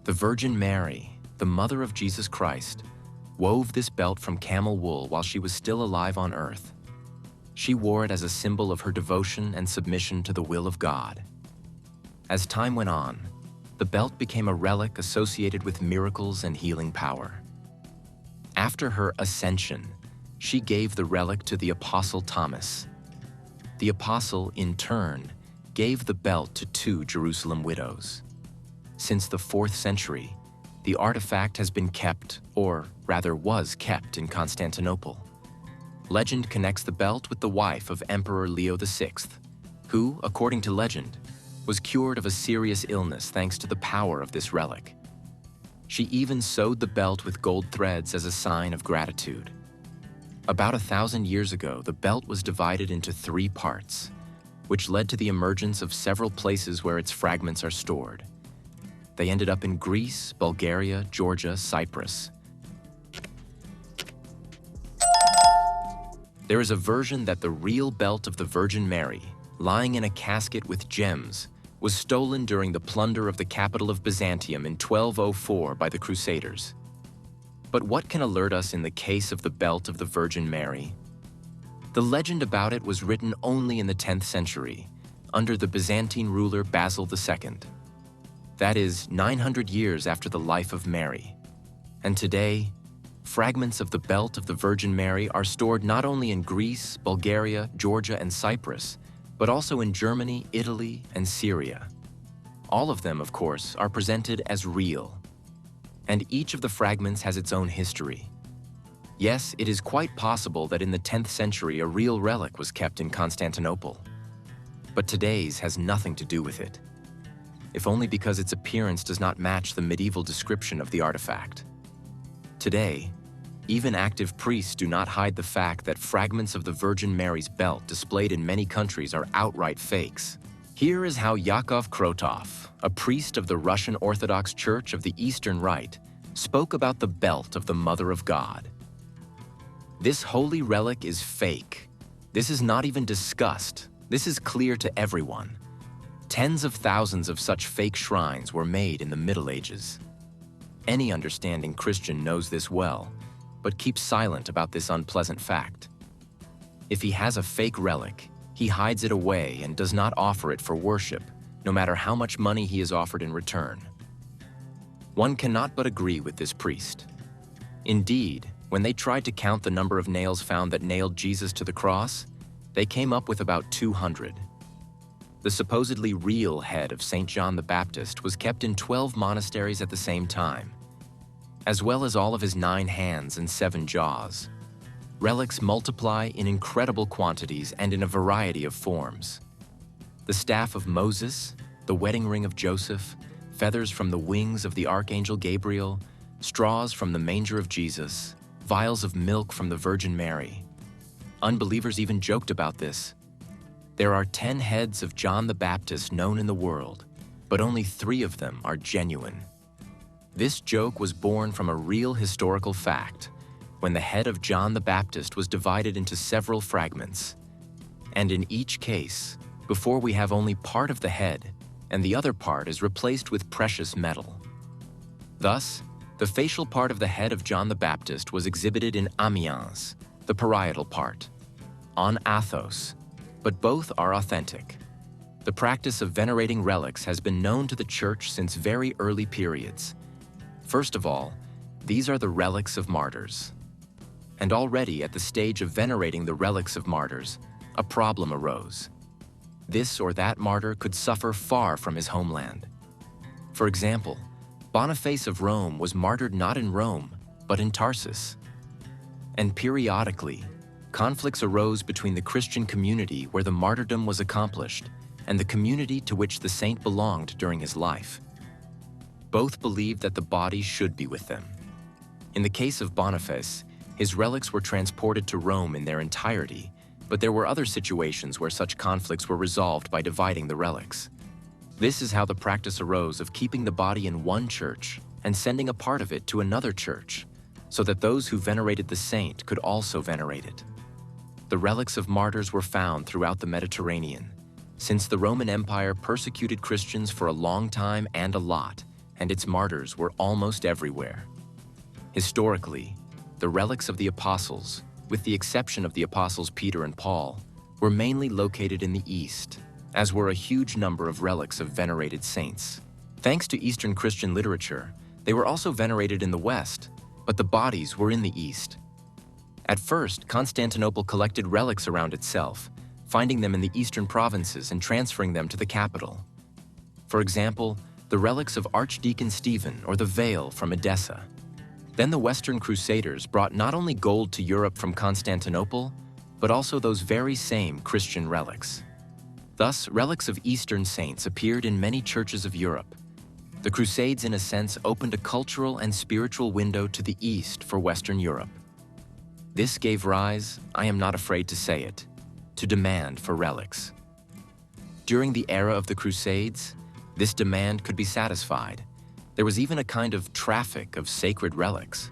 The Virgin Mary, the mother of Jesus Christ, wove this belt from camel wool while she was still alive on earth. She wore it as a symbol of her devotion and submission to the will of God. As time went on, the belt became a relic associated with miracles and healing power. After her ascension, she gave the relic to the Apostle Thomas. The apostle, in turn, gave the belt to 2 Jerusalem widows. Since the 4th century, the artifact has been kept, or rather was kept, in Constantinople. Legend connects the belt with the wife of Emperor Leo VI, who, according to legend, was cured of a serious illness thanks to the power of this relic. She even sewed the belt with gold threads as a sign of gratitude. About 1,000 years ago, the belt was divided into 3 parts, which led to the emergence of several places where its fragments are stored. They ended up in Greece, Bulgaria, Georgia, Cyprus. There is a version that the real belt of the Virgin Mary, lying in a casket with gems, was stolen during the plunder of the capital of Byzantium in 1204 by the Crusaders. But what can alert us in the case of the belt of the Virgin Mary? The legend about it was written only in the 10th century, under the Byzantine ruler Basil II. That is 900 years after the life of Mary. And today, fragments of the belt of the Virgin Mary are stored not only in Greece, Bulgaria, Georgia, and Cyprus, but also in Germany, Italy, and Syria. All of them, of course, are presented as real. And each of the fragments has its own history. Yes, it is quite possible that in the 10th century a real relic was kept in Constantinople. But today's has nothing to do with it, if only because its appearance does not match the medieval description of the artifact. Today, even active priests do not hide the fact that fragments of the Virgin Mary's belt displayed in many countries are outright fakes. Here is how Yakov Krotov, a priest of the Russian Orthodox Church of the Eastern Rite, spoke about the belt of the Mother of God. This holy relic is fake. This is not even discussed. This is clear to everyone. Tens of thousands of such fake shrines were made in the Middle Ages. Any understanding Christian knows this well, but keeps silent about this unpleasant fact. If he has a fake relic, he hides it away and does not offer it for worship, no matter how much money he is offered in return. One cannot but agree with this priest. Indeed, when they tried to count the number of nails found that nailed Jesus to the cross, they came up with about 200. The supposedly real head of St. John the Baptist was kept in 12 monasteries at the same time, as well as all of his 9 hands and 7 jaws. Relics multiply in incredible quantities and in a variety of forms. The staff of Moses, the wedding ring of Joseph, feathers from the wings of the Archangel Gabriel, straws from the manger of Jesus, vials of milk from the Virgin Mary. Unbelievers even joked about this. There are 10 heads of John the Baptist known in the world, but only 3 of them are genuine. This joke was born from a real historical fact, when the head of John the Baptist was divided into several fragments. And in each case, before we have only part of the head, and the other part is replaced with precious metal. Thus, the facial part of the head of John the Baptist was exhibited in Amiens, the parietal part, on Athos, but both are authentic. The practice of venerating relics has been known to the Church since very early periods. First of all, these are the relics of martyrs. And already at the stage of venerating the relics of martyrs, a problem arose. This or that martyr could suffer far from his homeland. For example, Boniface of Rome was martyred not in Rome, but in Tarsus. And periodically, conflicts arose between the Christian community where the martyrdom was accomplished and the community to which the saint belonged during his life. Both believed that the body should be with them. In the case of Boniface, his relics were transported to Rome in their entirety, but there were other situations where such conflicts were resolved by dividing the relics. This is how the practice arose of keeping the body in one church and sending a part of it to another church, so that those who venerated the saint could also venerate it. The relics of martyrs were found throughout the Mediterranean, since the Roman Empire persecuted Christians for a long time and a lot, and its martyrs were almost everywhere. Historically, the relics of the apostles, with the exception of the apostles Peter and Paul, were mainly located in the East, as were a huge number of relics of venerated saints. Thanks to Eastern Christian literature, they were also venerated in the West, but the bodies were in the East. At first, Constantinople collected relics around itself, finding them in the eastern provinces and transferring them to the capital. For example, the relics of Archdeacon Stephen or the veil from Edessa. Then the Western Crusaders brought not only gold to Europe from Constantinople, but also those very same Christian relics. Thus, relics of Eastern saints appeared in many churches of Europe. The Crusades, in a sense, opened a cultural and spiritual window to the East for Western Europe. This gave rise, I am not afraid to say it, to demand for relics. During the era of the Crusades, this demand could be satisfied. There was even a kind of traffic of sacred relics.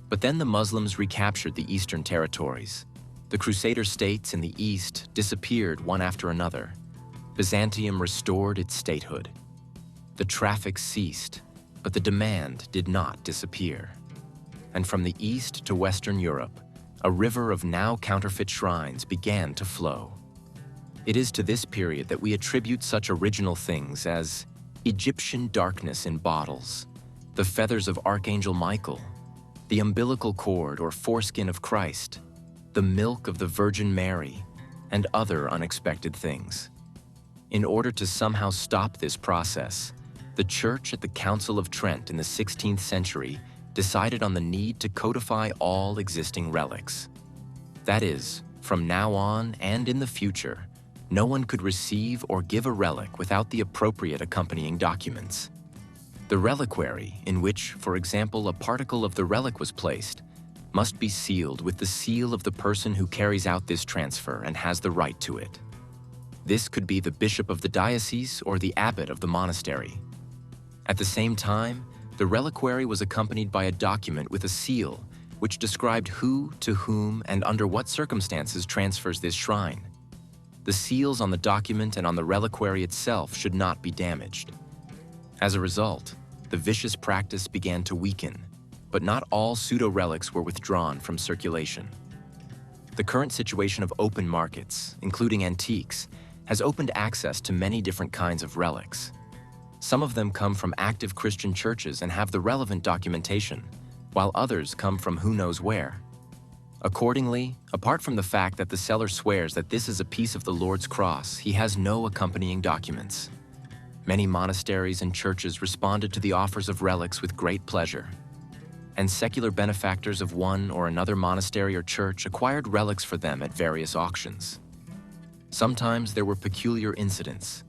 But then the Muslims recaptured the eastern territories. The Crusader states in the East disappeared one after another. Byzantium restored its statehood. The traffic ceased, but the demand did not disappear. And from the East to Western Europe, a river of now counterfeit shrines began to flow. It is to this period that we attribute such original things as Egyptian darkness in bottles, the feathers of Archangel Michael, the umbilical cord or foreskin of Christ, the milk of the Virgin Mary, and other unexpected things. In order to somehow stop this process, the Church at the Council of Trent in the 16th century decided on the need to codify all existing relics. That is, from now on and in the future, no one could receive or give a relic without the appropriate accompanying documents. The reliquary, in which, for example, a particle of the relic was placed, must be sealed with the seal of the person who carries out this transfer and has the right to it. This could be the bishop of the diocese or the abbot of the monastery. At the same time, the reliquary was accompanied by a document with a seal which described who, to whom, and under what circumstances transfers this shrine. The seals on the document and on the reliquary itself should not be damaged. As a result, the vicious practice began to weaken, but not all pseudo-relics were withdrawn from circulation. The current situation of open markets, including antiques, has opened access to many different kinds of relics. Some of them come from active Christian churches and have the relevant documentation, while others come from who knows where. Accordingly, apart from the fact that the seller swears that this is a piece of the Lord's cross, he has no accompanying documents. Many monasteries and churches responded to the offers of relics with great pleasure, and secular benefactors of one or another monastery or church acquired relics for them at various auctions. Sometimes there were peculiar incidents.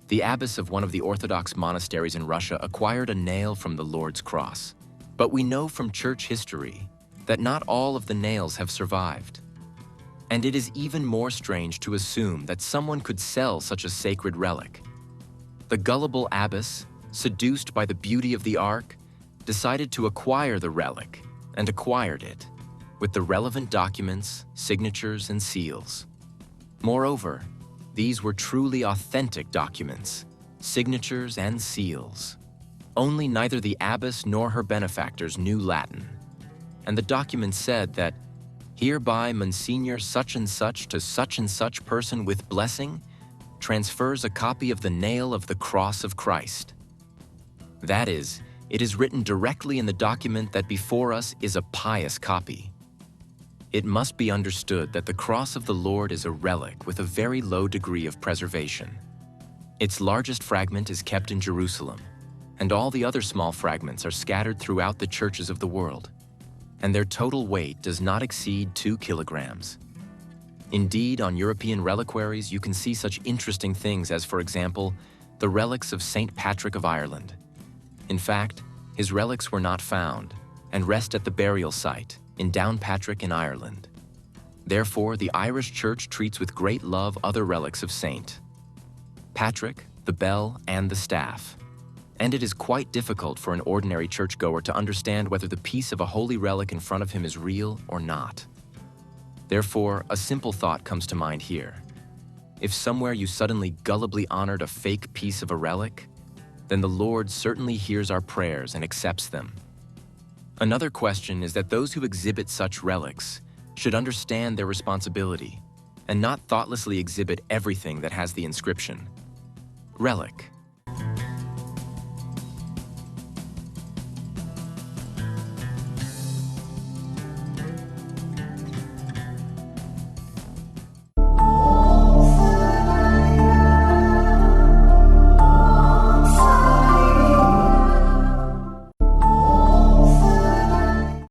The abbess of one of the Orthodox monasteries in Russia acquired a nail from the Lord's cross. But we know from church history that not all of the nails have survived. And it is even more strange to assume that someone could sell such a sacred relic. The gullible abbess, seduced by the beauty of the ark, decided to acquire the relic and acquired it, with the relevant documents, signatures, and seals. Moreover, these were truly authentic documents, signatures and seals. Only neither the abbess nor her benefactors knew Latin, and the document said that, "Hereby Monsignor such and such person with blessing transfers a copy of the nail of the cross of Christ." That is, it is written directly in the document that before us is a pious copy. It must be understood that the cross of the Lord is a relic with a very low degree of preservation. Its largest fragment is kept in Jerusalem, and all the other small fragments are scattered throughout the churches of the world, and their total weight does not exceed 2 kilograms. Indeed, on European reliquaries, you can see such interesting things as, for example, the relics of Saint Patrick of Ireland. In fact, his relics were not found and rest at the burial site in Downpatrick in Ireland. Therefore, the Irish Church treats with great love other relics of Saint Patrick, the bell, and the staff. And it is quite difficult for an ordinary churchgoer to understand whether the piece of a holy relic in front of him is real or not. Therefore, a simple thought comes to mind here. If somewhere you suddenly gullibly honored a fake piece of a relic, then the Lord certainly hears our prayers and accepts them. Another question is that those who exhibit such relics should understand their responsibility and not thoughtlessly exhibit everything that has the inscription. Relic.